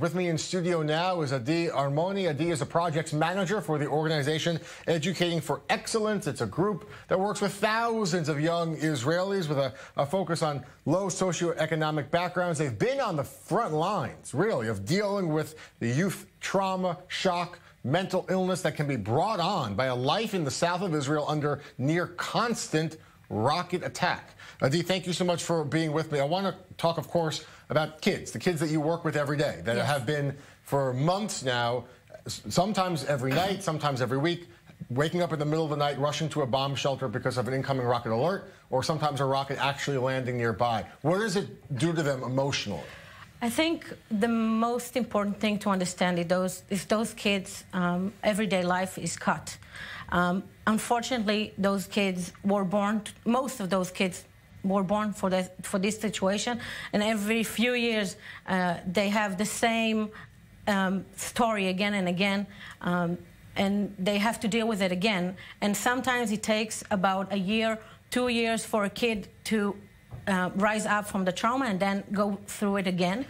With me in studio now is Adi Armony. Adi is a projects manager for the organization Educating for Excellence. It's a group that works with thousands of young Israelis with a focus on low socioeconomic backgrounds. They've been on the front lines, really, of dealing with the youth trauma, shock, mental illness that can be brought on by a life in the south of Israel under near constant rocket attack. Adi, thank you so much for being with me. I want to talk, of course, about kids, the kids that you work with every day, that have been for months now, sometimes every night, sometimes every week, waking up in the middle of the night, rushing to a bomb shelter because of an incoming rocket alert, or sometimes a rocket actually landing nearby. What does it do to them emotionally? I think the most important thing to understand is those kids' everyday life is cut. Unfortunately, those kids were born, most of those kids were born for this situation, and every few years they have the same story again and again, and they have to deal with it again. And sometimes it takes about a year, 2 years for a kid to rise up from the trauma and then go through it again.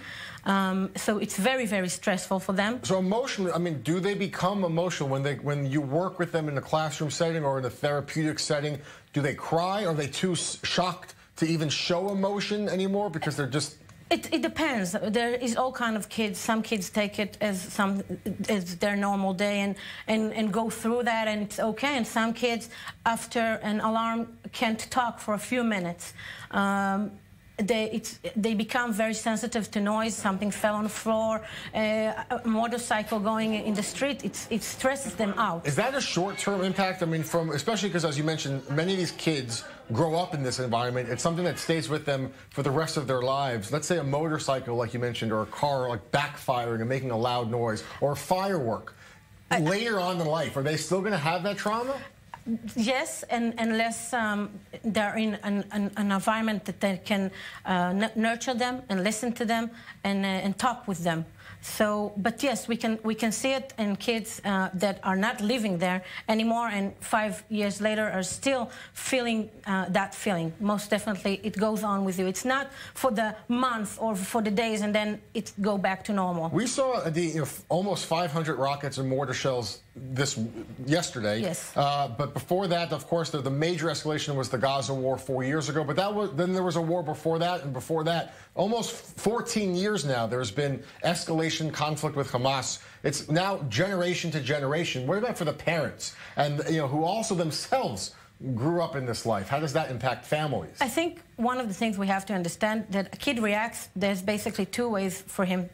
So it's very, very stressful for them. So emotionally, I mean, do they become emotional when you work with them in a classroom setting or in a therapeutic setting? Do they cry? Are they too shocked to even show emotion anymore because they're just... It depends. There is all kind of kids. Some kids take it as their normal day and go through that, and it's okay. And some kids, after an alarm, can't talk for a few minutes. They become very sensitive to noise. Something fell on the floor, a motorcycle going in the street. It stresses them out. Is that a short-term impact? I mean, especially because, as you mentioned, many of these kids grow up in this environment. It's something that stays with them for the rest of their lives. Let's say a motorcycle, like you mentioned, or a car like backfiring and making a loud noise, or a firework. Later on in life, are they still going to have that trauma? Yes, and unless they're in an environment that they can nurture them and listen to them and talk with them. So, but yes, we can see it in kids that are not living there anymore, and 5 years later are still feeling that feeling. Most definitely, it goes on with you. It's not for the month or for the days and then it go back to normal. We saw almost 500 rockets and mortar shells yesterday. Yes. But before that, of course, the major escalation was the Gaza war 4 years ago. But then there was a war before that, and before that, almost 14 years now, there's been escalation, conflict with Hamas. It's now generation to generation. What about for the parents and who also themselves grew up in this life? How does that impact families? I think one of the things we have to understand that a kid reacts. There's basically two ways for him,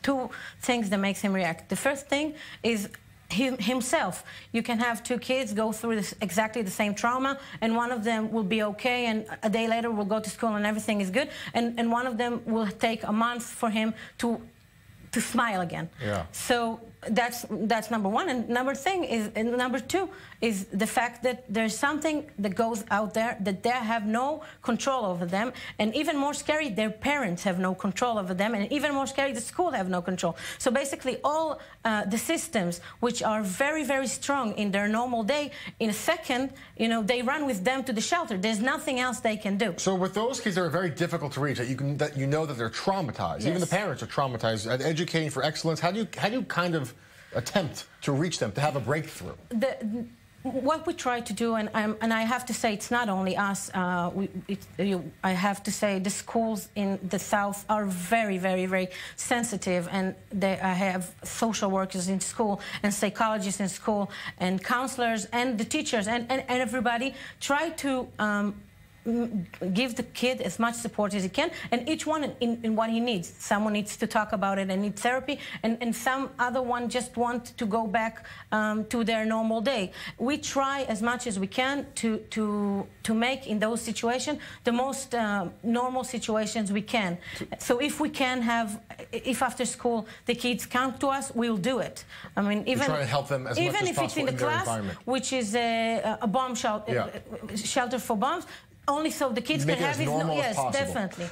two things that makes him react. The first thing is himself. You can have two kids go through exactly the same trauma, and one of them will be okay, and a day later will go to school and everything is good, and one of them will take a month for him to smile again. Yeah. So that's number one. And number two is the fact that there's something that goes out there that they have no control over them, and even more scary, their parents have no control over them, and even more scary, the school have no control. So basically all the systems which are very, very strong in their normal day, in a second, they run with them to the shelter. There's nothing else they can do. So with those kids that are very difficult to reach, that you know that they're traumatized, yes. Even the parents are traumatized. At Educating for Excellence, how do you kind of attempt to reach them, to have a breakthrough? What we try to do, and I have to say, it's not only us. I have to say the schools in the South are very, very, very sensitive, and I have social workers in school and psychologists in school and counselors and the teachers and everybody try to give the kid as much support as he can, and each one in what he needs. Someone needs to talk about it and need therapy, and some other one just want to go back to their normal day. We try as much as we can to make in those situations the most normal situations we can. So if we can if after school the kids come to us, we'll do it. I mean, even try to help them as much as if it's in the class, which is a bomb shelter for bombs. Only so the kids can have his... Yes, definitely.